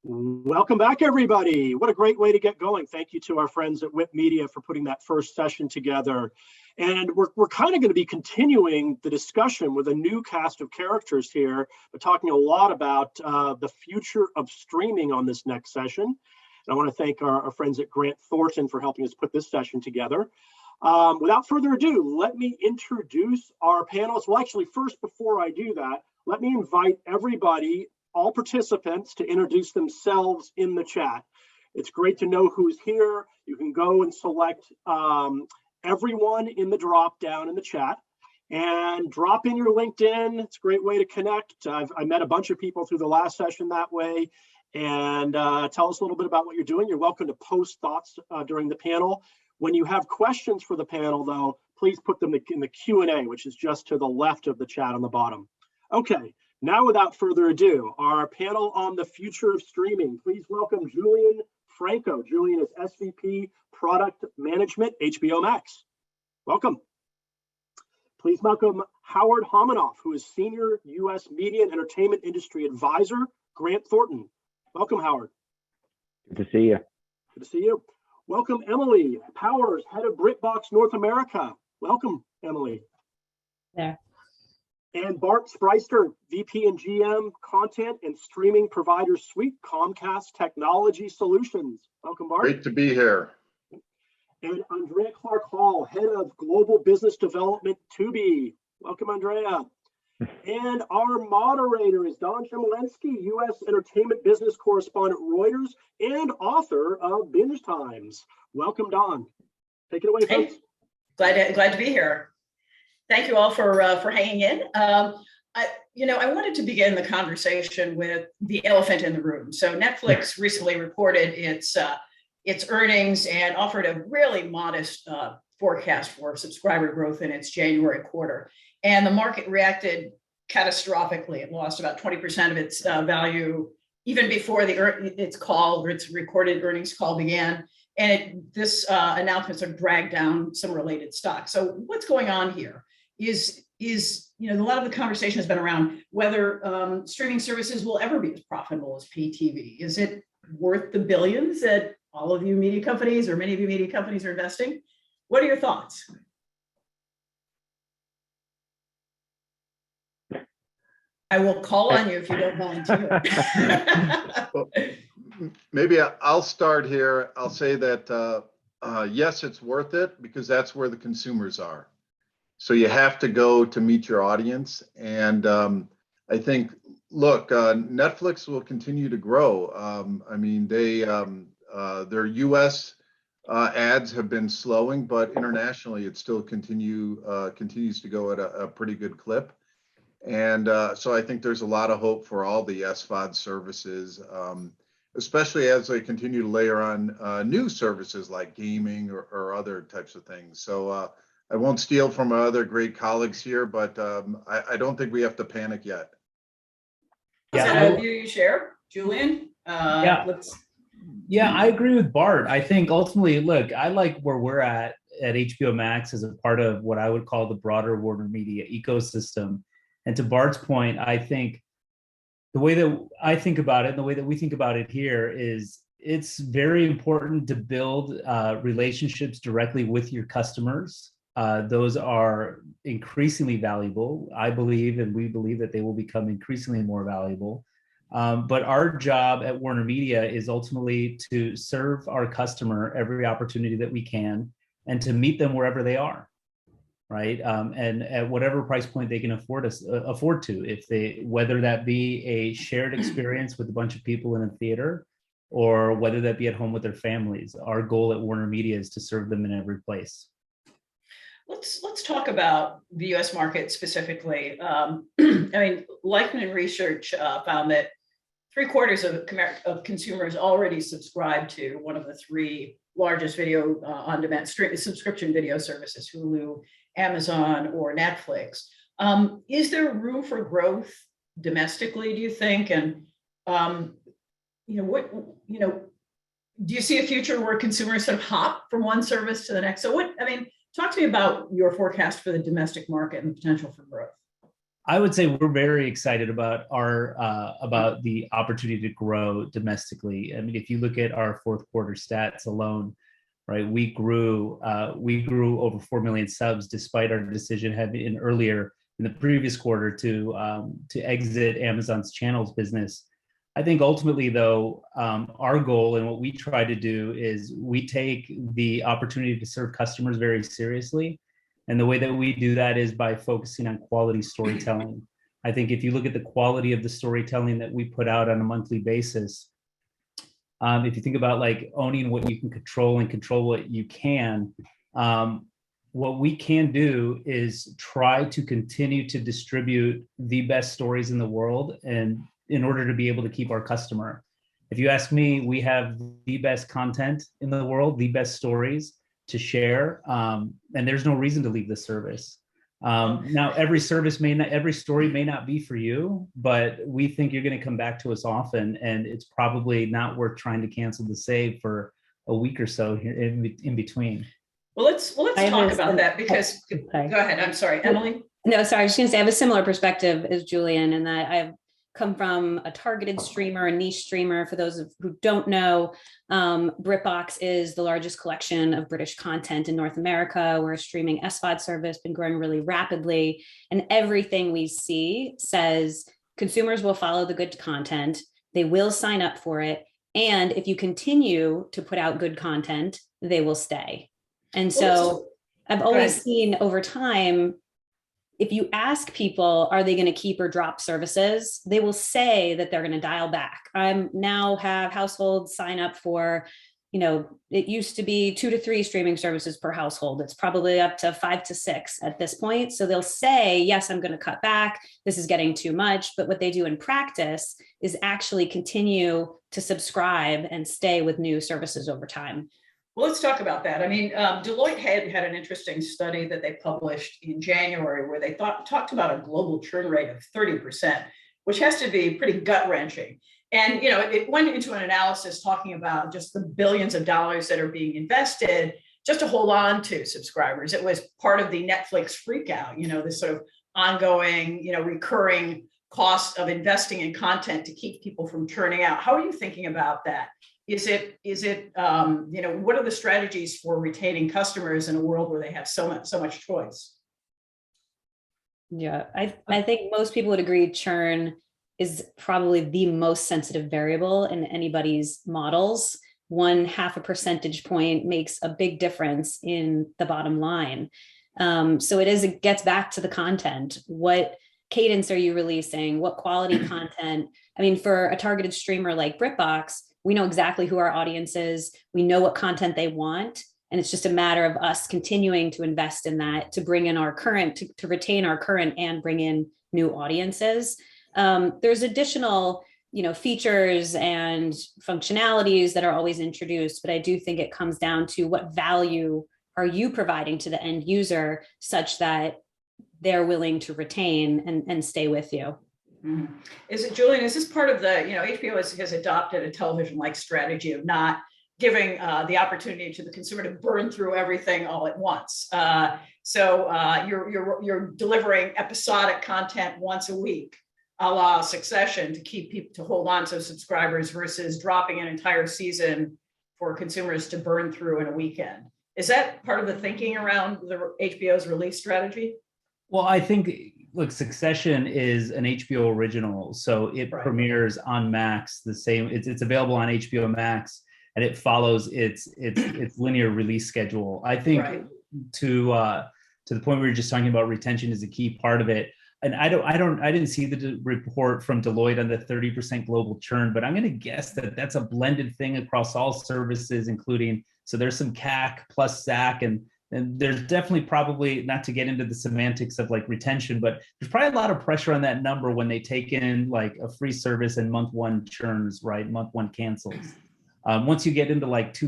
Welcome back, everybody. What a great way to get going. Thank you to our friends at Whip Media for putting that first session together. And we're kind of going to be continuing the discussion with a new cast of characters here, but talking a lot about the future of streaming on this next session. And I want to thank our friends at Thornton for helping us put this session together. Without further ado, let me introduce our panelists. Well, actually, first, before I do that, let me invite everybody, all participants, to introduce themselves in the chat. It's great to know who's here. You can go and select everyone in the drop down in the chat and drop in your LinkedIn. It's a great way to connect. I met a bunch of people through the last session that way. And tell us a little bit about what you're doing. You're welcome to post thoughts during the panel. When you have questions for the panel, though, please put them in the Q&A, which is just to the left of the chat on the bottom. Okay. Now, without further ado, our panel on the future of streaming. Please welcome Julian Franco. Julian is SVP Product Management, HBO Max. Welcome. Please welcome Howard Homonoff, who is Senior U.S. Media and Entertainment Industry Advisor, Thornton. Welcome, Howard. Good to see you. Good to see you. Welcome, Emily Powers, Head of BritBox North America. Welcome, Emily. Yeah. And Bart Spriester, VP and GM, Content and Streaming Provider Suite, Comcast Technology Solutions. Welcome, Bart. Great to be here. And Andrea Clarke Hall, Head of Global Business Development, Tubi. Welcome, Andrea. And our moderator is Don Chmielewski, U.S. Entertainment Business Correspondent, Reuters, and author of Binge Times. Welcome, Don. Take it away, folks. Glad to be here. Thank you all for hanging in. I wanted to begin the conversation with the elephant in the room. So Netflix recently reported its earnings and offered a really modest forecast for subscriber growth in its January quarter. And the market reacted catastrophically. It lost about 20% of its value even before its recorded earnings call began. And this announcement sort of dragged down some related stocks. So what's going on here is a lot of the conversation has been around whether streaming services will ever be as profitable as pay TV. Is it worth the billions that all of you media companies or many of you media companies are investing? What are your thoughts? I will call on you if you don't volunteer. Well, maybe I'll start here. I'll say that, yes, it's worth it because that's where the consumers are. So you have to go to meet your audience. And I think, look, Netflix will continue to grow. I mean, their US ads have been slowing, but internationally it still continues to go at a pretty good clip. And so I think there's a lot of hope for all the SVOD services, especially as they continue to layer on new services like gaming or other types of things. So I won't steal from my other great colleagues here, but I don't think we have to panic yet. Is that a view you share, Julian? Yeah, I agree with Bart. I think ultimately, look, I like where we're at HBO Max as a part of what I would call the broader Warner Media ecosystem. And to Bart's point, I think the way that I think about it and the way that we think about it here is it's very important to build relationships directly with your customers. Those are increasingly valuable. I believe, and we believe that they will become increasingly more valuable. But our job at Warner Media is ultimately to serve our customer every opportunity that we can and to meet them wherever they are. Right, and at whatever price point they can afford to, whether that be a shared experience with a bunch of people in a theater, or whether that be at home with their families. Our goal at Warner Media is to serve them in every place. Let's talk about the U.S. market specifically. I mean, Leichtman Research found that 3/4 of consumers already subscribe to one of the three largest video on-demand subscription video services, Hulu, Amazon, or Netflix. Is there room for growth domestically, do you think? And do you see a future where consumers sort of hop from one service to the next? So talk to me about your forecast for the domestic market and the potential for growth. I would say we're very excited about about the opportunity to grow domestically. I mean, if you look at our fourth quarter stats alone, right, we grew over 4 million subs despite our decision having earlier in the previous quarter to exit Amazon's channels business. I think ultimately, though, our goal and what we try to do is we take the opportunity to serve customers very seriously. And the way that we do that is by focusing on quality storytelling. I think if you look at the quality of the storytelling that we put out on a monthly basis, if you think about like owning what you can control and control what you can, what we can do is try to continue to distribute the best stories in the world, and in order to be able to keep our customer. If you ask me, we have the best content in the world, the best stories to share, and there's no reason to leave the service. Now, every story may not be for you, but we think you're going to come back to us often, and it's probably not worth trying to cancel the save for a week or so here in between. Well, let's talk about that because, Sorry. Go ahead. I'm sorry, Emily. No, sorry. I was just going to say I have a similar perspective as Julian, and that I've come from a targeted streamer, a niche streamer. For those who don't know, BritBox is the largest collection of British content in North America. We're a streaming SVOD service, been growing really rapidly. And everything we see says consumers will follow the good content. They will sign up for it. And if you continue to put out good content, they will stay. And so I've always seen over time, if you ask people, are they going to keep or drop services? They will say that they're going to dial back. I now have households sign up for, it used to be 2 to 3 streaming services per household. It's probably up to 5 to 6 at this point. So they'll say, yes, I'm going to cut back. This is getting too much. But what they do in practice is actually continue to subscribe and stay with new services over time. Well, let's talk about that. I mean, Deloitte had an interesting study that they published in January where they talked about a global churn rate of 30%, which has to be pretty gut-wrenching. And it went into an analysis talking about just the billions of dollars that are being invested just to hold on to subscribers. It was part of the Netflix freakout, this sort of ongoing, recurring cost of investing in content to keep people from churning out. How are you thinking about that? Is it what are the strategies for retaining customers in a world where they have so much choice? Yeah, I think most people would agree churn is probably the most sensitive variable in anybody's models. 0.5 percentage point makes a big difference in the bottom line. So it gets back to the content. What cadence are you releasing? What quality content? I mean, for a targeted streamer like BritBox, we know exactly who our audience is. We know what content they want. And it's just a matter of us continuing to invest in that to bring in our current, to retain our current and bring in new audiences. There's additional, features and functionalities that are always introduced, but I do think it comes down to what value are you providing to the end user such that they're willing to retain and stay with you. Mm-hmm. Julian, is this part of the, HBO has adopted a television-like strategy of not giving the opportunity to the consumer to burn through everything all at once. So you're delivering episodic content once a week, a la Succession, to keep people to hold on to subscribers versus dropping an entire season for consumers to burn through in a weekend. Is that part of the thinking around the HBO's release strategy? Well, I think, look, Succession is an HBO original, so it premieres on Max the same. It's available on HBO Max, and it follows its linear release schedule. I think to the point we were just talking about, retention is a key part of it. And I didn't see the report from Deloitte on the 30% global churn, but I'm going to guess that that's a blended thing across all services, including, so there's some CAC plus SAC, and there's definitely probably, not to get into the semantics of like retention, but there's probably a lot of pressure on that number when they take in like a free service and month one churns, right? Month one cancels. Once you get into like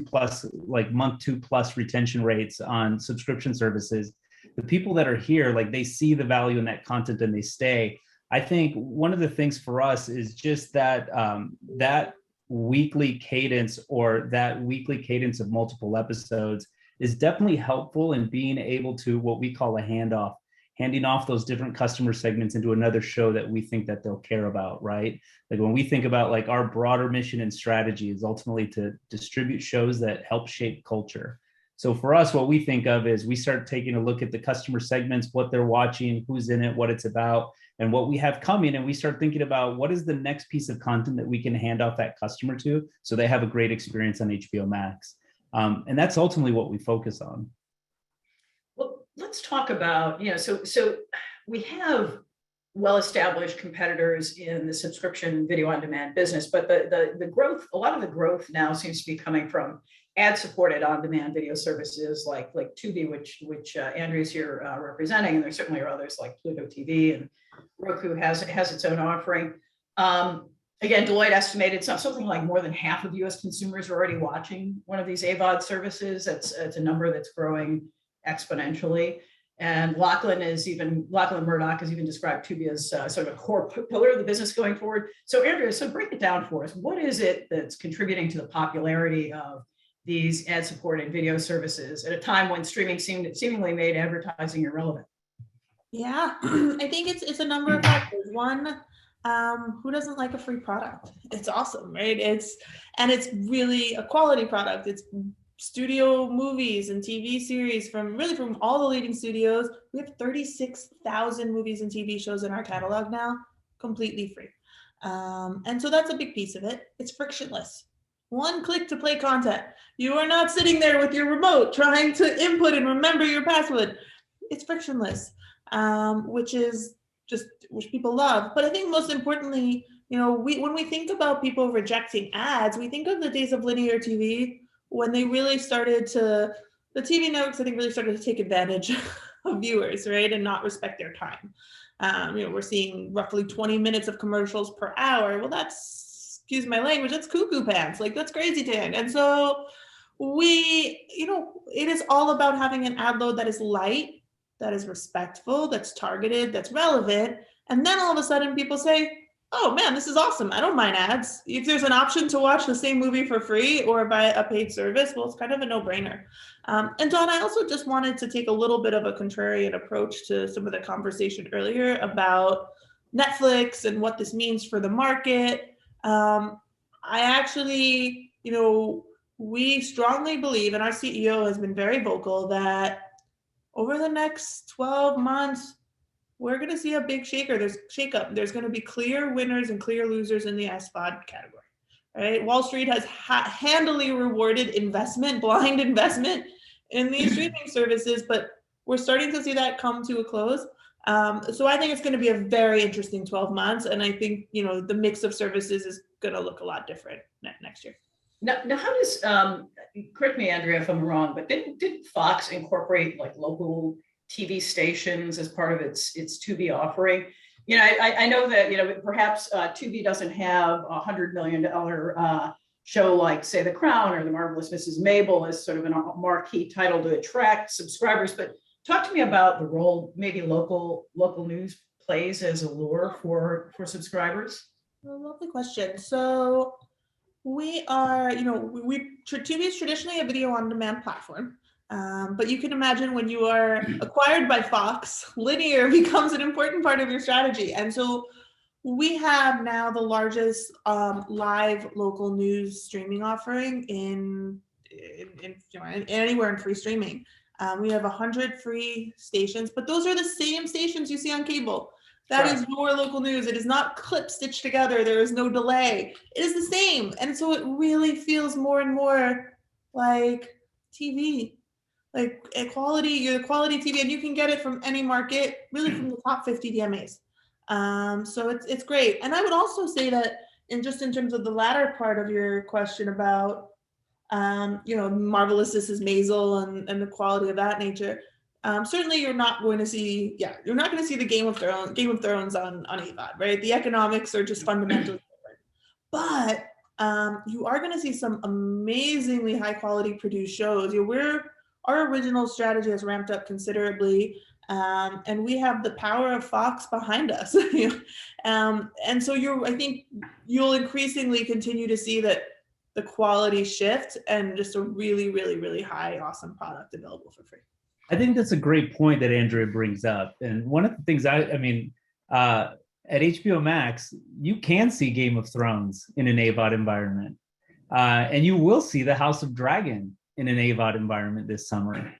month 2+ retention rates on subscription services, the people that are here, like they see the value in that content and they stay. I think one of the things for us is just that that weekly cadence of multiple episodes is definitely helpful in being able to what we call a handoff. handing off those different customer segments into another show that we think that they'll care about, right? Like when we think about like our broader mission and strategy is ultimately to distribute shows that help shape culture. So for us, what we think of is we start taking a look at the customer segments, what they're watching, who's in it, what it's about, and what we have coming. And we start thinking about what is the next piece of content that we can hand off that customer to so they have a great experience on HBO Max. And that's ultimately what we focus on. Well, let's talk about, so we have well-established competitors in the subscription video on demand business, but the growth, a lot of the growth now seems to be coming from ad-supported on-demand video services like Tubi, which Andrea's here representing, and there certainly are others like Pluto TV, and Roku has its own offering. Again, Deloitte estimated something like more than half of U.S. consumers are already watching one of these AVOD services. It's a number that's growing exponentially. And Lachlan Murdoch has even described Tubi as sort of a core pillar of the business going forward. So Andrea, break it down for us. What is it that's contributing to the popularity of these ad-supported video services at a time when streaming seemingly made advertising irrelevant? Yeah, I think it's a number of factors. One, who doesn't like a free product? It's awesome, right? It's really a quality product. It's studio movies and TV series from all the leading studios. We have 36,000 movies and TV shows in our catalog now, completely free. And so that's a big piece of it. It's frictionless. One click to play content. You are not sitting there with your remote trying to input and remember your password. It's frictionless, which people love. But I think most importantly, when we think about people rejecting ads, we think of the days of linear TV when they really started to, the TV networks, I think, really started to take advantage of viewers, right, and not respect their time. We're seeing roughly 20 minutes of commercials per hour. Well, that's, excuse my language, that's cuckoo pants. Like, that's crazy town. And so it is all about having an ad load that is light, that is respectful, that's targeted, that's relevant. And then all of a sudden people say, oh man, this is awesome. I don't mind ads. If there's an option to watch the same movie for free or buy a paid service, well, it's kind of a no-brainer. And Don, I also just wanted to take a little bit of a contrarian approach to some of the conversation earlier about Netflix and what this means for the market. I actually, we strongly believe, and our CEO has been very vocal, that over the next 12 months, we're going to see a big shakeup. There's going to be clear winners and clear losers in the SVOD category, right? Wall Street has handily rewarded blind investment in these streaming services, but we're starting to see that come to a close. So I think it's going to be a very interesting 12 months. And I think, the mix of services is going to look a lot different next year. Now how does, correct me, Andrea, if I'm wrong, but did Fox incorporate like local TV stations as part of its Tubi offering? I know that, perhaps Tubi doesn't have $100 million show like, say, The Crown or The Marvelous Mrs. Mabel as sort of a marquee title to attract subscribers. But talk to me about the role maybe local news plays as a lure for subscribers. Lovely question. So we are, Tubi is traditionally a video on demand platform. But you can imagine when you are acquired by Fox, linear becomes an important part of your strategy. And so we have now the largest live local news streaming offering in anywhere in free streaming. We have 100 free stations, but those are the same stations you see on cable. That is your local news. It is not clip stitched together. There is no delay. It is the same. And so it really feels more and more like TV. Like quality TV, and you can get it from any market, really from the top 50 DMAs. So it's great. And I would also say that in terms of the latter part of your question about, Marvelous Mrs. Maisel and the quality of that nature, certainly you're not going to see the Game of Thrones on AVOD, right? The economics are just fundamentally different. But you are going to see some amazingly high quality produced shows. Our original strategy has ramped up considerably, and we have the power of Fox behind us. And so I think you'll increasingly continue to see that the quality shift and just a really, really, really high, awesome product available for free. I think that's a great point that Andrea brings up. And one of the things at HBO Max, you can see Game of Thrones in an AVOD environment. And you will see the House of Dragon in an AVOD environment this summer,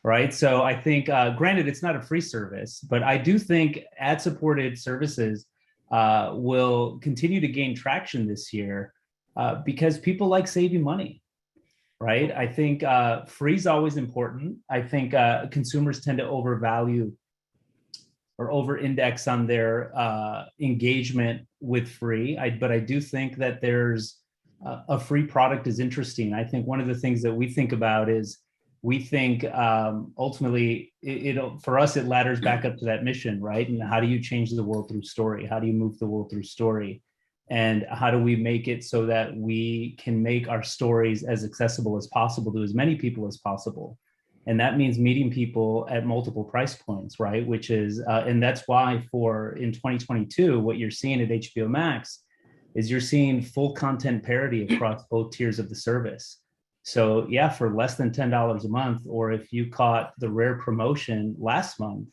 right? So I think, granted, it's not a free service, but I do think ad-supported services will continue to gain traction this year because people like saving money. Right. I think free is always important. I think consumers tend to overvalue or over-index on their engagement with free. But I do think that there's a free product is interesting. I think one of the things that we think about is we think ultimately for us, it ladders back up to that mission, right? And how do you change the world through story? How do you move the world through story? And how do we make it so that we can make our stories as accessible as possible to as many people as possible? And that means meeting people at multiple price points, right? Which is, and that's why in 2022, what you're seeing at HBO Max is you're seeing full content parity across both tiers of the service. So yeah, for less than $10 a month, or if you caught the rare promotion last month,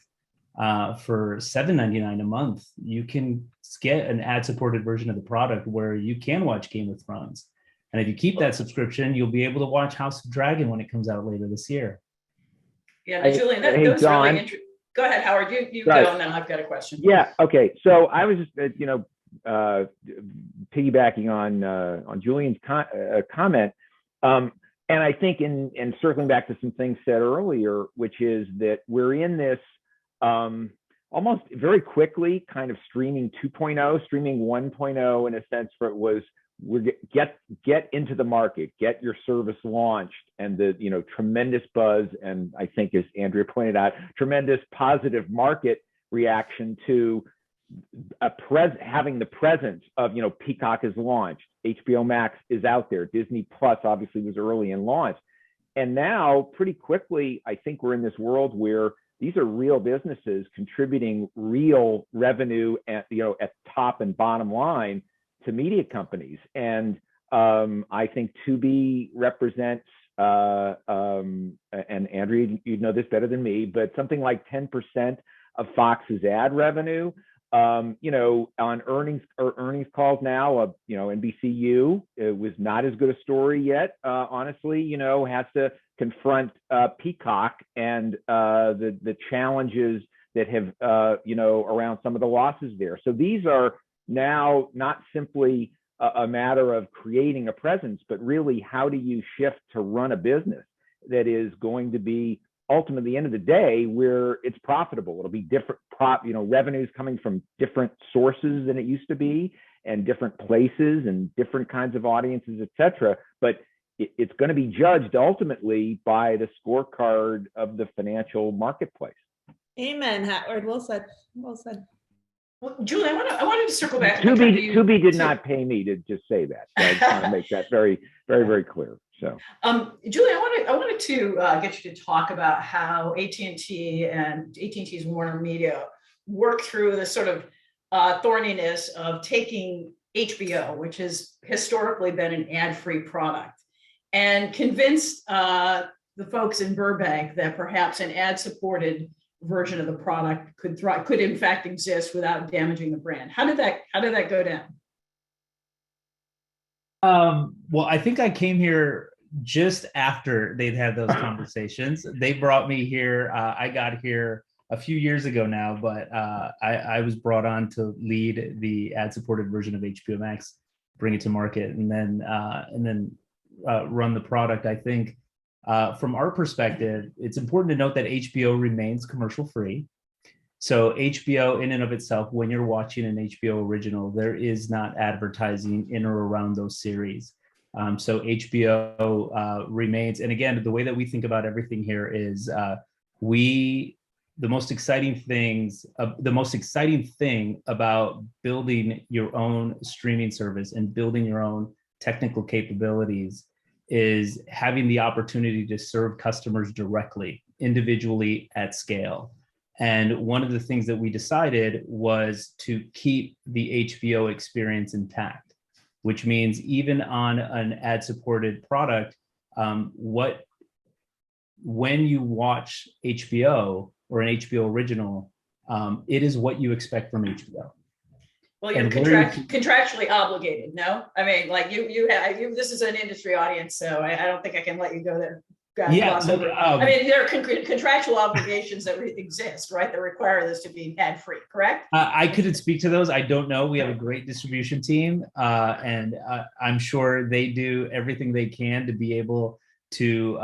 for $7.99 a month, you can get an ad-supported version of the product where you can watch Game of Thrones. And if you keep that subscription, you'll be able to watch House of Dragon when it comes out later this year. Yeah, Julian, that was really interesting. Go ahead, Howard. You go, and then I've got a question. Yeah. Okay. So I was just, piggybacking on Julian's comment, and I think in circling back to some things said earlier, which is that we're in this almost very quickly kind of streaming 2.0, streaming 1.0 in a sense, for it was get into the market, get your service launched, and the tremendous buzz, and I think, as Andrea pointed out, tremendous positive market reaction to having the presence of Peacock is launched, HBO Max is out there, Disney Plus obviously was early in launch, and now pretty quickly I think we're in this world where these are real businesses contributing real revenue at top and bottom line to media companies. And I think Tubi represents, and Andrea, you know this better than me, but something like 10% of Fox's ad revenue. On earnings calls now, NBCU, it was not as good a story yet, honestly, has to confront Peacock and the challenges that have, around some of the losses there. So these are now not simply a matter of creating a presence, but really how do you shift to run a business that is going to be ultimately, at the end of the day, where it's profitable. It'll be different revenues coming from different sources than it used to be, and different places and different kinds of audiences, et cetera. But it's going to be judged ultimately by the scorecard of the financial marketplace. Amen, Howard. Well said. Well said. Well, Julie, I wanted to circle back. Tubi did not pay me to just say that. So I just want to make that very, very, very clear. So, Julie, I wanted to get you to talk about how AT&T and AT&T's Warner Media work through the sort of thorniness of taking HBO, which has historically been an ad-free product, and convince the folks in Burbank that perhaps an ad-supported version of the product could in fact exist without damaging the brand. How did that go down? Well, I think I came here just after they'd had those conversations. They brought me here. I got here a few years ago now, but I was brought on to lead the ad-supported version of HBO Max, bring it to market, and then run the product. I think from our perspective, it's important to note that HBO remains commercial free. So HBO in and of itself, when you're watching an HBO original, there is not advertising in or around those series. So HBO remains, and again, the way that we think about everything here is the most exciting thing about building your own streaming service and building your own technical capabilities is having the opportunity to serve customers directly, individually at scale. And one of the things that we decided was to keep the HBO experience intact, which means even on an ad-supported product, what when you watch HBO or an HBO original, it is what you expect from HBO. Well, you're contractually obligated, no? I mean, like this is an industry audience, so I don't think I can let you go there. Yeah, I mean, there are contractual obligations that exist, right? That require this to be ad-free, correct? I couldn't speak to those. I don't know. We have a great distribution team, and I'm sure they do everything they can to be able to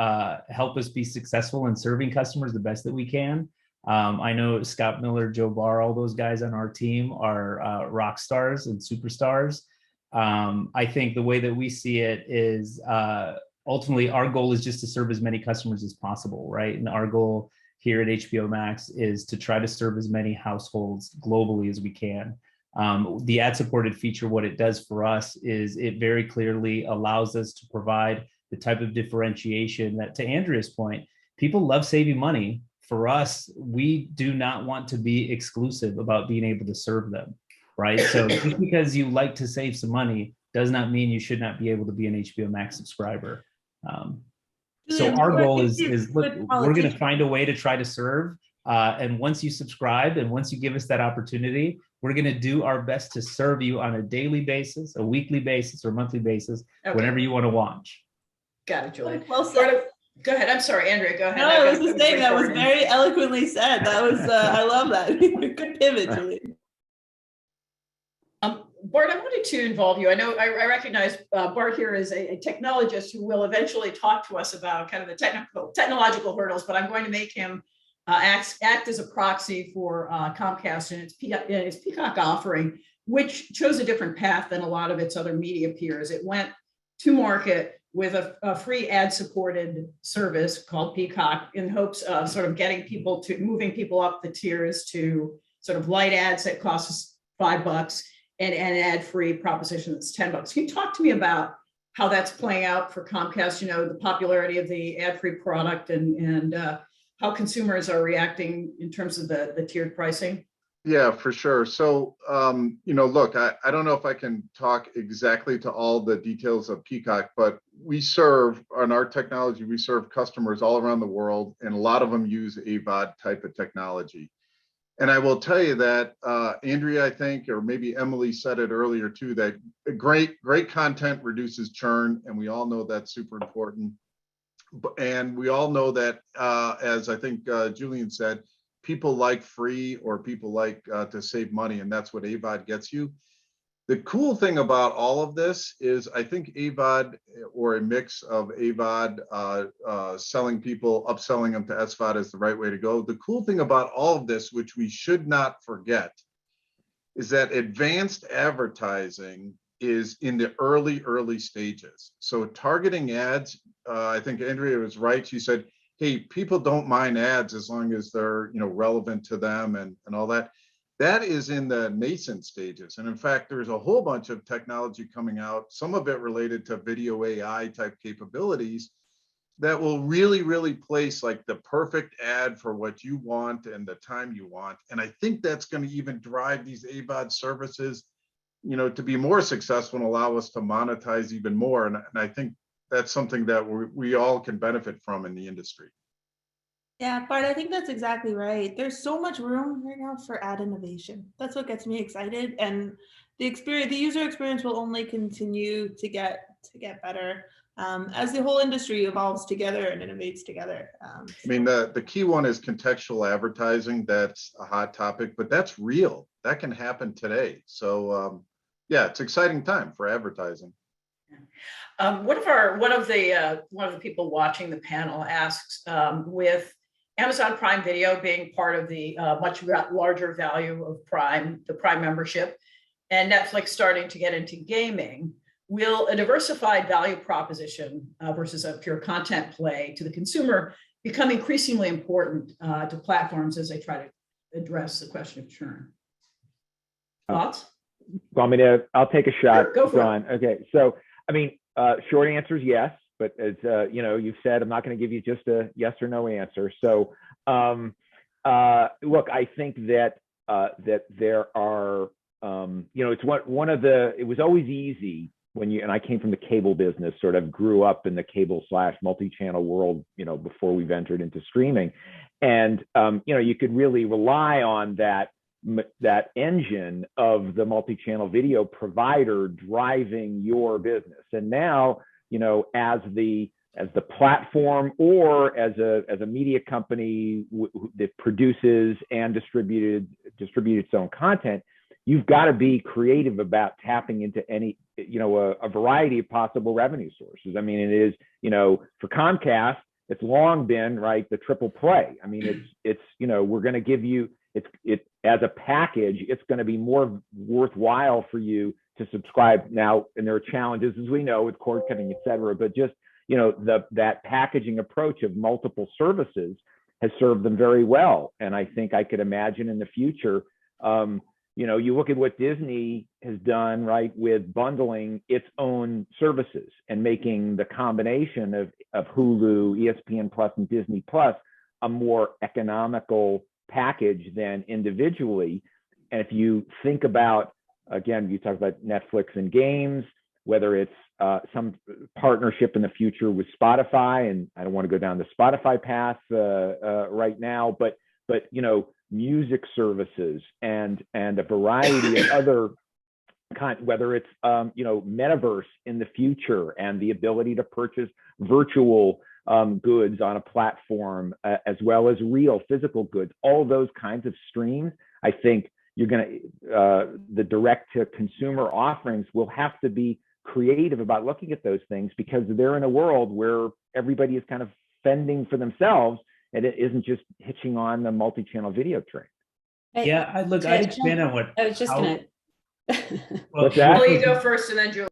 help us be successful in serving customers the best that we can. I know Scott Miller, Joe Barr, all those guys on our team are rock stars and superstars. I think the way that we see it is ultimately our goal is just to serve as many customers as possible, right? And our goal here at HBO Max is to try to serve as many households globally as we can. The ad-supported feature, what it does for us is it very clearly allows us to provide the type of differentiation that, to Andrea's point, people love saving money. For us, we do not want to be exclusive about being able to serve them, right? So just because you like to save some money does not mean you should not be able to be an HBO Max subscriber. So our goal is look, we're going to find a way to try to serve. And once you subscribe and once you give us that opportunity, we're going to do our best to serve you on a daily basis, a weekly basis, or monthly basis, whenever you want to watch. Got it, Julian. Well said. Go ahead. I'm sorry, Andrea. Go ahead. No, I was just saying that was very eloquently said. That was I love that. Good pivot, Julian. Bart, I wanted to involve you. I know I recognize Bart here is a technologist who will eventually talk to us about kind of the technological hurdles, but I'm going to make him act as a proxy for Comcast and its Peacock offering, which chose a different path than a lot of its other media peers. It went to market with a free ad-supported service called Peacock in hopes of sort of moving people up the tiers to sort of light ads that cost us $5 and an ad-free proposition that's $10. Can you talk to me about how that's playing out for Comcast, the popularity of the ad-free product and how consumers are reacting in terms of the tiered pricing? Yeah, for sure. So, look, I don't know if I can talk exactly to all the details of Peacock, but we serve on our technology, we serve customers all around the world, and a lot of them use AVOD type of technology. And I will tell you that Andrea, I think, or maybe Emily said it earlier too, that great content reduces churn, and we all know that's super important. And we all know that, as I think Julian said, people like free or people like to save money, and that's what AVOD gets you. The cool thing about all of this is I think AVOD or a mix of AVOD, upselling them to SVOD is the right way to go. The cool thing about all of this, which we should not forget, is that advanced advertising is in the early stages. So targeting ads, I think Andrea was right. She said, hey, people don't mind ads as long as they're relevant to them and all that. That is in the nascent stages. And in fact, there's a whole bunch of technology coming out, some of it related to video AI type capabilities that will really place like the perfect ad for what you want and the time you want. And I think that's going to even drive these AVOD services, to be more successful and allow us to monetize even more. And I think that's something that we all can benefit from in the industry. Yeah, Bart, I think that's exactly right. There's so much room right now for ad innovation. That's what gets me excited, and the user experience will only continue to get better as the whole industry evolves together and innovates together. I mean, the key one is contextual advertising. That's a hot topic, but that's real. That can happen today. So yeah, it's exciting time for advertising. One of the people watching the panel asks, with Amazon Prime Video being part of the much larger value of the Prime membership, and Netflix starting to get into gaming, will a diversified value proposition versus a pure content play to the consumer become increasingly important to platforms as they try to address the question of churn? Thoughts? I'll take a shot. Sure, go for it. Okay, so I mean, short answer is yes, but as you've said, I'm not going to give you just a yes or no answer. So, look, I think that there are, it's one of the. It was always easy and I came from the cable business, sort of grew up in the cable/multi-channel world, before we ventured into streaming. And, you could really rely on that engine of the multi-channel video provider driving your business. And now, as the platform or as a media company that produces and distributes its own content, you've got to be creative about tapping into any, a variety of possible revenue sources. I mean, it is, for Comcast, it's long been, right, the triple play. I mean, it's we're going to give you, it as a package, it's going to be more worthwhile for you to subscribe now. And there are challenges, as we know, with cord cutting, et cetera, but just, that packaging approach of multiple services has served them very well. And I think I could imagine in the future, you look at what Disney has done, right, with bundling its own services and making the combination of Hulu, ESPN Plus, and Disney Plus a more economical package than individually. And if you think about, again, you talk about Netflix and games, whether it's some partnership in the future with Spotify, and I don't want to go down the Spotify path right now, but music services and a variety of other whether it's metaverse in the future and the ability to purchase virtual goods on a platform, as well as real physical goods, all those kinds of streams. I think you're going to the direct to consumer offerings will have to be creative about looking at those things, because they're in a world where everybody is kind of fending for themselves, and it isn't just hitching on the multi-channel video train. Yeah, I'd expand on what I was just going to. What's that? Well, you go first and then Julie.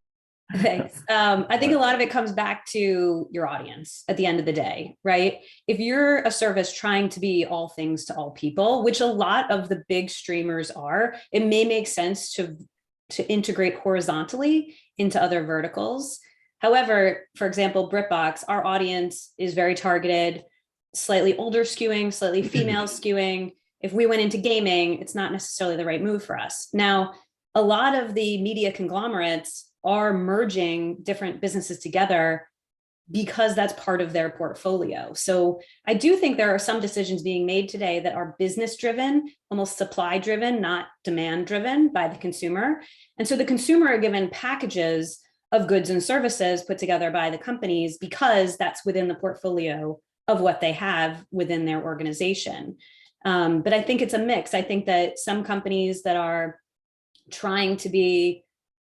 Thanks. I think a lot of it comes back to your audience at the end of the day, right? If you're a service trying to be all things to all people, which a lot of the big streamers are, it may make sense to integrate horizontally into other verticals. However, for example, BritBox, our audience is very targeted, slightly older skewing, slightly female skewing. If we went into gaming, it's not necessarily the right move for us. Now, a lot of the media conglomerates are merging different businesses together because that's part of their portfolio. So I do think there are some decisions being made today that are business driven, almost supply driven, not demand driven by the consumer. And so the consumer are given packages of goods and services put together by the companies because that's within the portfolio of what they have within their organization. But I think it's a mix. I think that some companies that are trying to be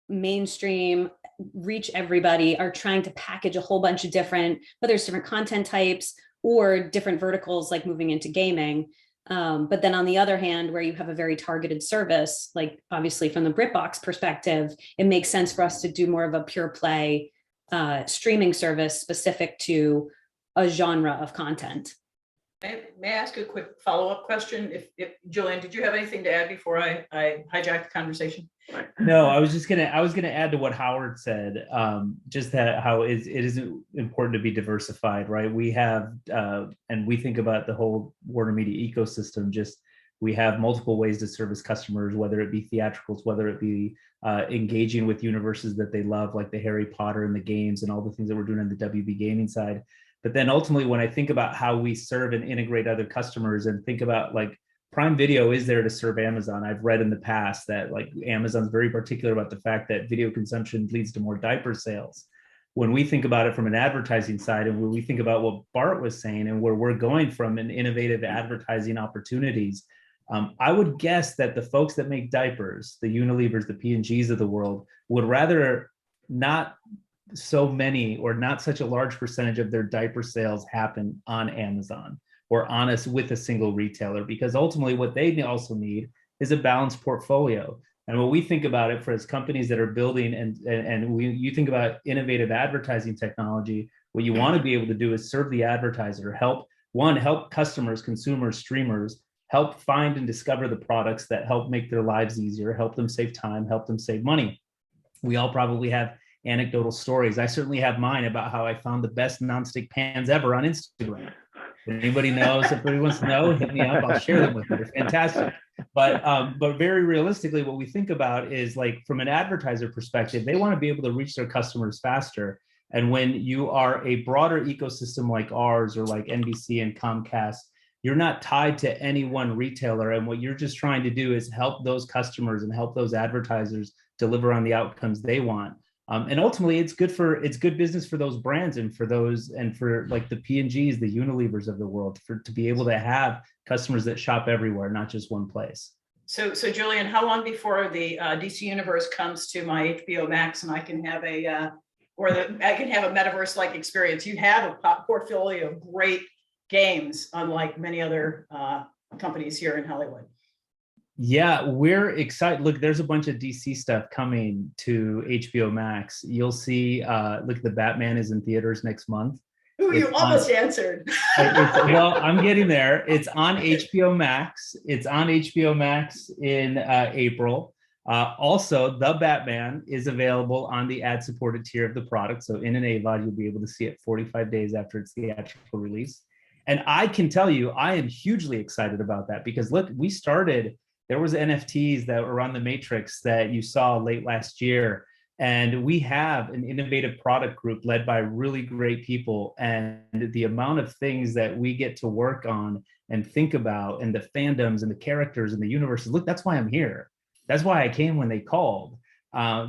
mainstream, reach everybody, are trying to package a whole bunch of different, whether it's different content types or different verticals, like moving into gaming. But then on the other hand, where you have a very targeted service, like obviously from the BritBox perspective, it makes sense for us to do more of a pure play streaming service specific to a genre of content. May I ask a quick follow-up question? If Julian, did you have anything to add before I hijacked the conversation? No, I was gonna add to what Howard said, just that how it is important to be diversified, right? We have, and we think about the whole Warner Media ecosystem, just we have multiple ways to service customers, whether it be theatricals, whether it be engaging with universes that they love, like the Harry Potter and the games and all the things that we're doing on the WB gaming side. But then ultimately, when I think about how we serve and integrate other customers and think about like Prime Video is there to serve Amazon. I've read in the past that like Amazon's very particular about the fact that video consumption leads to more diaper sales. When we think about it from an advertising side, and when we think about what Bart was saying and where we're going from in innovative advertising opportunities, I would guess that the folks that make diapers, the Unilevers, the P&Gs of the world, would rather not so many or not such a large percentage of their diaper sales happen on Amazon or on us with a single retailer, because ultimately what they also need is a balanced portfolio. And when we think about it for as companies that are building you think about innovative advertising technology, what you want to be able to do is serve the advertiser, help customers, consumers, streamers, help find and discover the products that help make their lives easier, help them save time, help them save money. We all probably have anecdotal stories. I certainly have mine about how I found the best nonstick pans ever on Instagram. If anybody knows, if anybody wants to know, hit me up. I'll share them with you. They're fantastic. But very realistically, what we think about is, like, from an advertiser perspective, they want to be able to reach their customers faster. And when you are a broader ecosystem like ours, or like NBC and Comcast, you're not tied to any one retailer. And what you're just trying to do is help those customers and help those advertisers deliver on the outcomes they want. And ultimately, it's good business for those brands and for like the P&Gs, the Unilevers of the world, to be able to have customers that shop everywhere, not just one place. So Julian, how long before the DC Universe comes to my HBO Max and I can have I can have a metaverse-like experience? You have a portfolio of great games, unlike many other companies here in Hollywood. Yeah, we're excited. Look, there's a bunch of DC stuff coming to HBO Max. You'll see, look, the Batman is in theaters next month. Ooh, you almost answered. Well, I'm getting there. It's on HBO Max. It's on HBO Max in April. Also, the Batman is available on the ad-supported tier of the product. So in an AVOD, you'll be able to see it 45 days after its theatrical release. And I can tell you, I am hugely excited about that, because look, there was NFTs that were on the Matrix that you saw late last year. And we have an innovative product group led by really great people. And the amount of things that we get to work on and think about, and the fandoms and the characters and the universes, look, that's why I'm here. That's why I came when they called,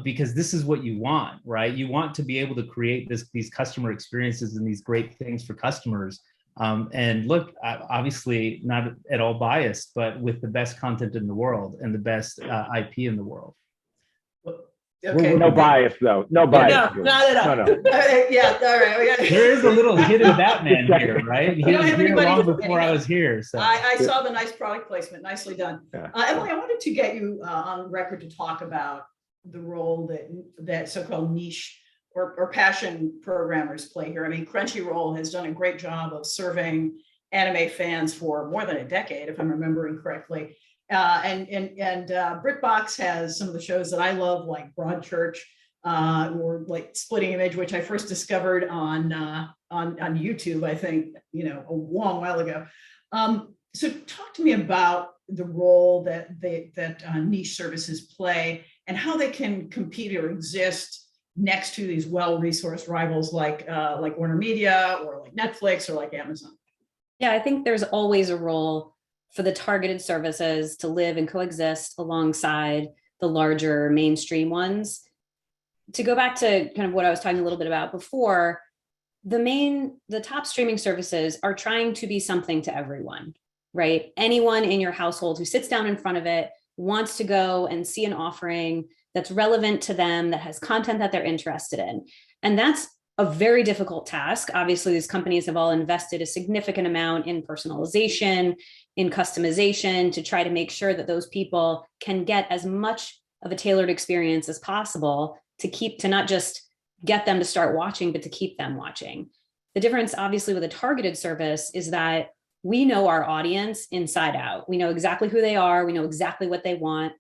because this is what you want, right? You want to be able to create these customer experiences and these great things for customers. And look, obviously not at all biased, but with the best content in the world and the best IP in the world. Okay. No bias, though. No bias. No, not at all. No. Yeah, all right. There is a little hidden Batman here, right? He was here long before I was here. So I saw the nice product placement. Nicely done. Yeah. Emily, I wanted to get you on record to talk about the role that so-called niche or passion programmers play here. I mean, Crunchyroll has done a great job of serving anime fans for more than a decade, if I'm remembering correctly. And BritBox has some of the shows that I love, like Broadchurch, or like Splitting Image, which I first discovered on YouTube, I think, a long while ago. So talk to me about the role that niche services play and how they can compete or exist next to these well-resourced rivals like Warner Media or like Netflix or like Amazon. Yeah, I think there's always a role for the targeted services to live and coexist alongside the larger mainstream ones. To go back to kind of what I was talking a little bit about before, the top streaming services are trying to be something to everyone, right? Anyone in your household who sits down in front of it wants to go and see an offering that's relevant to them, that has content that they're interested in. And that's a very difficult task. Obviously, these companies have all invested a significant amount in personalization, in customization, to try to make sure that those people can get as much of a tailored experience as possible to not just get them to start watching, but to keep them watching. The difference, obviously, with a targeted service is that we know our audience inside out. We know exactly who they are. We know exactly what they want.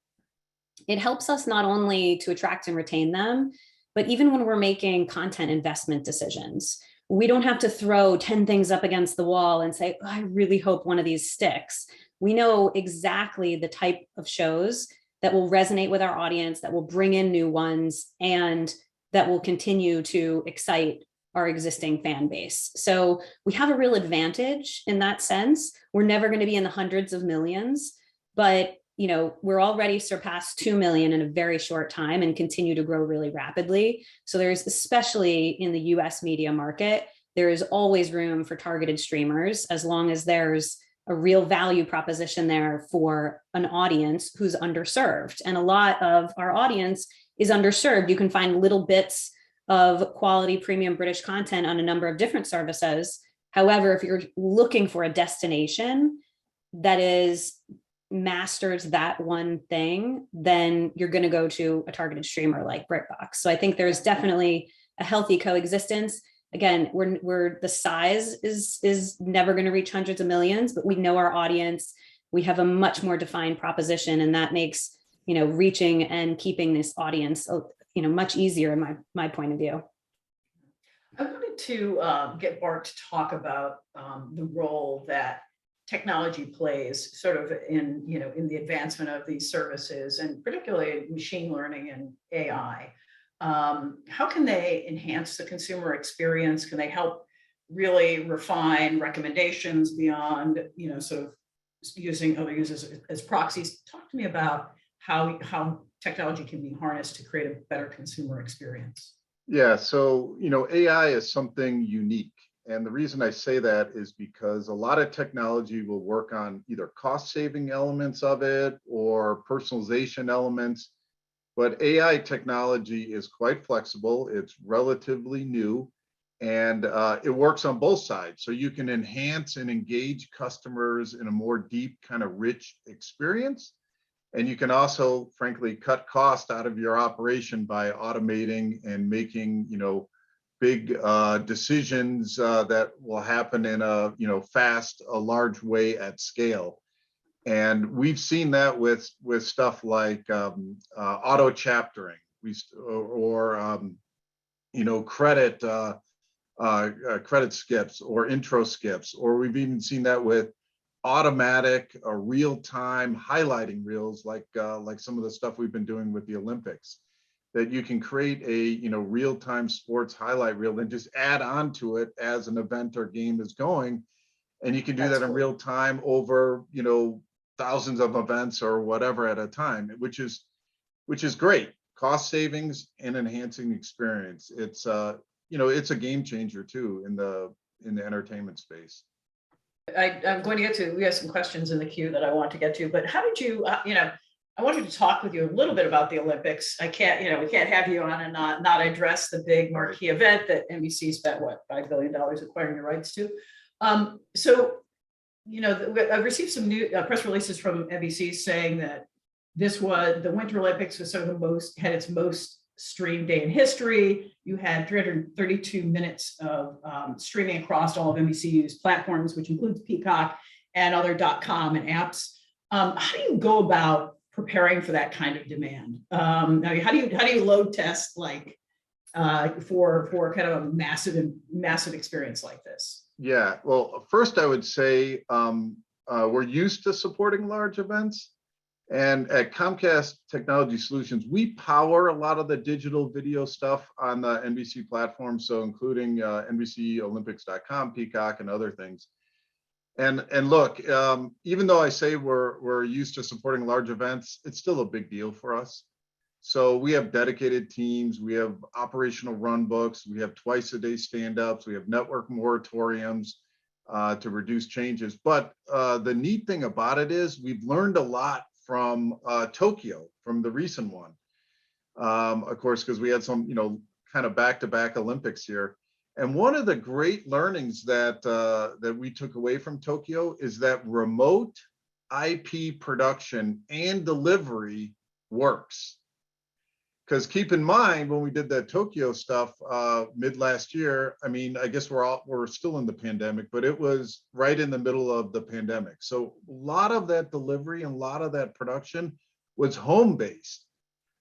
It helps us not only to attract and retain them, but even when we're making content investment decisions, we don't have to throw 10 things up against the wall and say, oh, I really hope one of these sticks. We know exactly the type of shows that will resonate with our audience, that will bring in new ones, and that will continue to excite our existing fan base. So we have a real advantage in that sense. We're never going to be in the hundreds of millions, but we're already surpassed 2 million in a very short time and continue to grow really rapidly. So there's, especially in the US media market, there is always room for targeted streamers, as long as there's a real value proposition there for an audience who's underserved. And a lot of our audience is underserved. You can find little bits of quality premium British content on a number of different services. However, if you're looking for a destination that masters that one thing, then you're going to go to a targeted streamer like BritBox. So I think there's definitely a healthy coexistence. Again, the size is never going to reach hundreds of millions, but we know our audience. We have a much more defined proposition, and that makes reaching and keeping this audience much easier in my point of view. I wanted to get Bart to talk about the role that technology plays sort of in, in the advancement of these services, and particularly machine learning and AI. How can they enhance the consumer experience? Can they help really refine recommendations beyond, sort of using other users as proxies? Talk to me about how technology can be harnessed to create a better consumer experience. Yeah, so, AI is something unique. And the reason I say that is because a lot of technology will work on either cost saving elements of it or personalization elements. But AI technology is quite flexible. It's relatively new, and it works on both sides. So you can enhance and engage customers in a more deep, kind of rich experience. And you can also, frankly, cut cost out of your operation by automating and making, big decisions that will happen in a, fast, a large way at scale. And we've seen that with stuff like auto chaptering, credit skips or intro skips, or we've even seen that with automatic or real-time highlighting reels, like some of the stuff we've been doing with the Olympics, that you can create a real-time sports highlight reel and just add on to it as an event or game is going, and you can do that in real time over thousands of events or whatever at a time, which is great. Cost savings and enhancing the experience. It's it's a game changer too in the entertainment space. I'm going to get to, we have some questions in the queue that I want to get to, but how did you, I wanted to talk with you a little bit about the Olympics. I can't, we can't have you on and not address the big marquee event that NBC spent, $5 billion acquiring the rights to. So, I've received some new press releases from NBC saying that the Winter Olympics was sort of had its most streamed day in history. You had 332 minutes of streaming across all of NBC's platforms, which includes Peacock and other .com and apps. How do you go about preparing for that kind of demand? How do you load test for kind of a massive experience like this? Yeah, well, first I would say we're used to supporting large events. And at Comcast Technology Solutions, we power a lot of the digital video stuff on the NBC platform, so including NBCOlympics.com, Peacock, and other things. And look, even though I say we're used to supporting large events, it's still a big deal for us. So we have dedicated teams, we have operational run books, we have twice-a-day stand-ups, we have network moratoriums to reduce changes. But the neat thing about it is we've learned a lot from Tokyo, from the recent one, of course, because we had some, kind of back-to-back Olympics here. And one of the great learnings that we took away from Tokyo is that remote IP production and delivery works. Because keep in mind, when we did that Tokyo stuff mid last year, I guess we're still in the pandemic, but it was right in the middle of the pandemic. So a lot of that delivery and a lot of that production was home-based.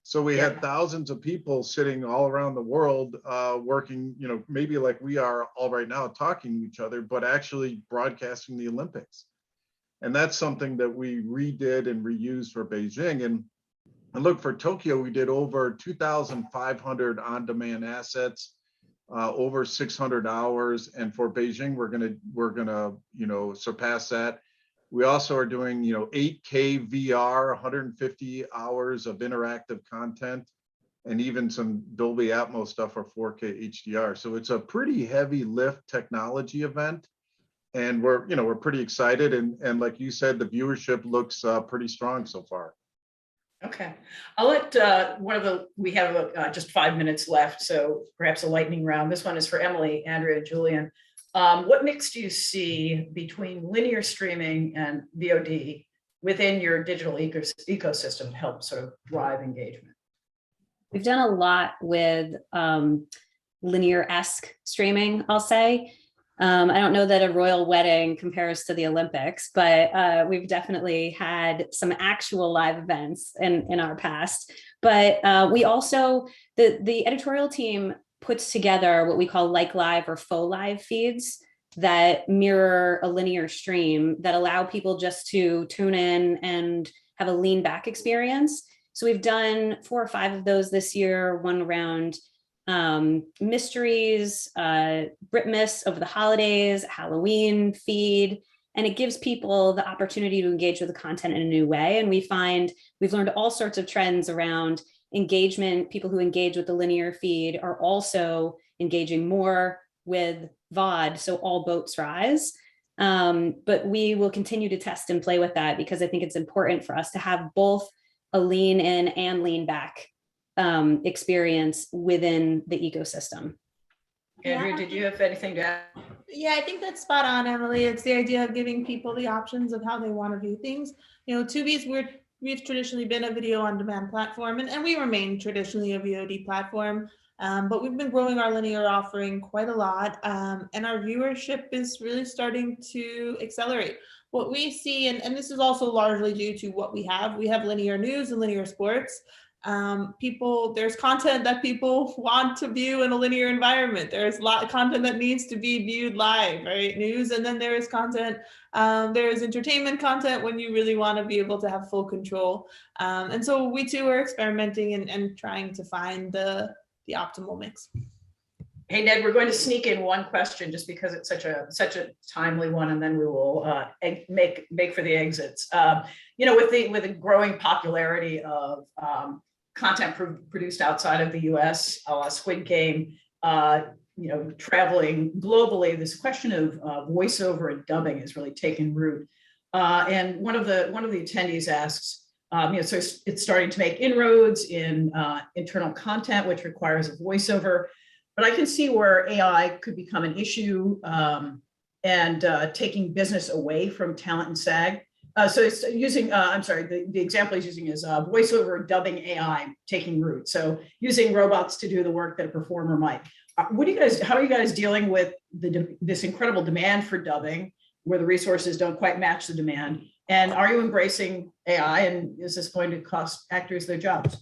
So we had thousands of people sitting all around the world working, maybe like we are all right now talking to each other, but actually broadcasting the Olympics. And that's something that we redid and reused for Beijing. And look, for Tokyo, we did over 2,500 on-demand assets, over 600 hours. And for Beijing, we're gonna surpass that. We also are doing 8K VR, 150 hours of interactive content, and even some Dolby Atmos stuff for 4K HDR. So it's a pretty heavy lift technology event, and we're pretty excited. And like you said, the viewership looks pretty strong so far. Okay, I'll let we have just 5 minutes left, so perhaps a lightning round. This one is for Emily, Andrea, Julian. What mix do you see between linear streaming and VOD within your digital ecosystem to help sort of drive engagement? We've done a lot with linear-esque streaming, I'll say. I don't know that a royal wedding compares to the Olympics, but we've definitely had some actual live events in our past. But we also, the editorial team puts together what we call like live or faux live feeds that mirror a linear stream that allow people just to tune in and have a lean back experience. So we've done 4 or 5 of those this year, one around mysteries, Britmas over the holidays, Halloween feed, and it gives people the opportunity to engage with the content in a new way. And we find we've learned all sorts of trends around engagement. People who engage with the linear feed are also engaging more with VOD, so all boats rise. But we will continue to test and play with that because I think it's important for us to have both a lean in and lean back experience within the ecosystem. Andrea, did you have anything to add? Yeah, I think that's spot on, Emily. It's the idea of giving people the options of how they want to view things. You know, Tubi's we've traditionally been a video on demand platform, and we remain traditionally a VOD platform. But we've been growing our linear offering quite a lot, and our viewership is really starting to accelerate. What we see, and this is also largely due to what we have linear news and linear sports. There's content that people want to view in a linear environment. There's a lot of content that needs to be viewed live, right? News, and then there is content, there is entertainment content when you really want to be able to have full control. And so we too are experimenting and trying to find the optimal mix. Hey, Ned, we're going to sneak in one question just because it's such a timely one, and then we will make for the exits. You know, with the growing popularity of content produced outside of the U.S., Squid Game, you know, traveling globally, this question of voiceover and dubbing has really taken root. And one of the attendees asks, you know, so it's starting to make inroads in internal content, which requires a voiceover. But I can see where AI could become an issue and taking business away from talent and SAG. So it's using, I'm sorry, the example he's using is voiceover dubbing AI taking root. So using robots to do the work that a performer might. How are you guys dealing with this incredible demand for dubbing where the resources don't quite match the demand? And are you embracing AI, and is this going to cost actors their jobs?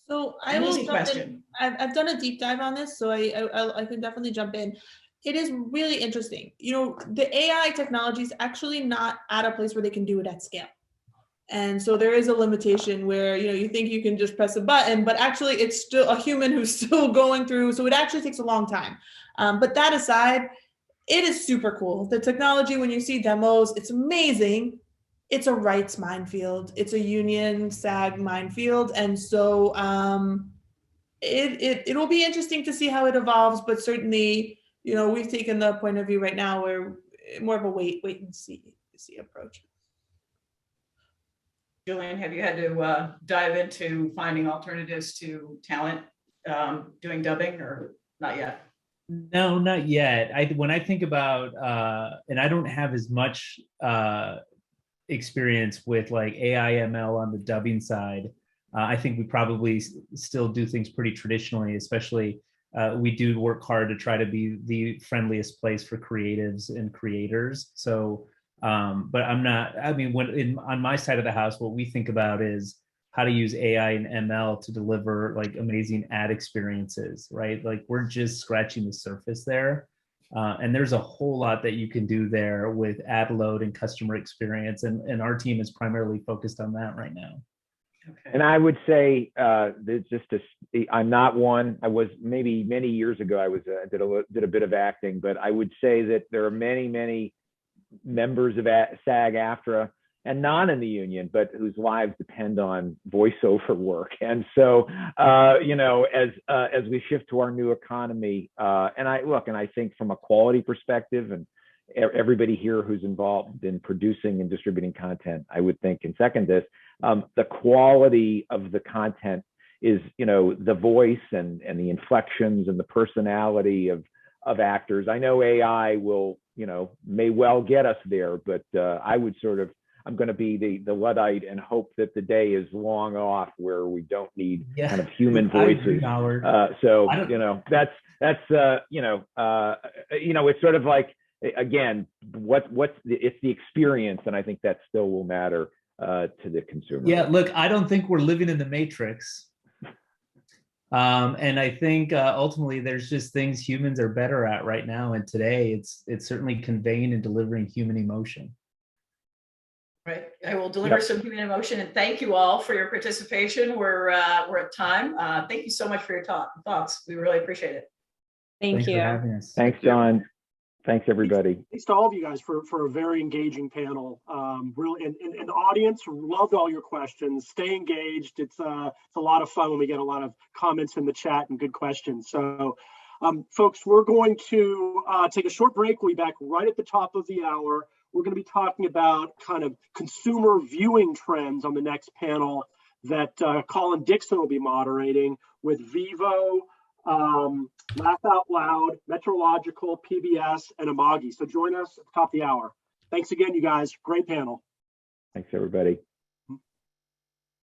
So I will jump in. I've done a deep dive on this, so I can definitely jump in. It is really interesting. You know, the AI technology is actually not at a place where they can do it at scale. And so there is a limitation where, you know, you think you can just press a button, but actually it's still a human who's still going through. So it actually takes a long time. But that aside, it is super cool. The technology, when you see demos, it's amazing. It's a rights minefield. It's a union SAG minefield. And so it'll be interesting to see how it evolves, but certainly, you know, we've taken the point of view right now where more of a wait and see approach. Julian, have you had to dive into finding alternatives to talent doing dubbing, or not yet? No, not yet. When I think about, and I don't have as much experience with like AI ML on the dubbing side. I think we probably still do things pretty traditionally, especially we do work hard to try to be the friendliest place for creatives and creators. So, but I'm not, I mean, on my side of the house, what we think about is how to use AI and ML to deliver like amazing ad experiences, right? Like we're just scratching the surface there. And there's a whole lot that you can do there with ad load and customer experience. And our team is primarily focused on that right now. Okay. And I would say I'm not one. I was maybe many years ago. I was did a bit of acting, but I would say that there are many members of SAG-AFTRA and not in the union, but whose lives depend on voiceover work. And so, you know, as we shift to our new economy, and I think from a quality perspective, and everybody here who's involved in producing and distributing content, I would think, and second this, the quality of the content is, you know, the voice and the inflections and the personality of actors. I know AI will, you know, may well get us there, but I'm going to be the Luddite and hope that the day is long off where we don't need kind of human voices. So, you know, that's it's sort of like, again, it's the experience, and I think that still will matter to the consumer. Yeah, look, I don't think we're living in the Matrix. And I think ultimately there's just things humans are better at right now. And today it's certainly conveying and delivering human emotion. Right. I will deliver some human emotion, and thank you all for your participation. We're at time. Thank you so much for your thoughts. We really appreciate it. Thank you. For having us. Thanks, John. Thanks, everybody. Thanks to all of you guys for a very engaging panel. Really, and the audience loved all your questions. Stay engaged. It's a lot of fun when we get a lot of comments in the chat and good questions. So, folks, we're going to take a short break. We'll be back right at the top of the hour. We're going to be talking about kind of consumer viewing trends on the next panel that Colin Dixon will be moderating with Vivo, Laugh Out Loud, Metrological, PBS, and Amagi. So join us at the top of the hour. Thanks again, you guys. Great panel. Thanks, everybody.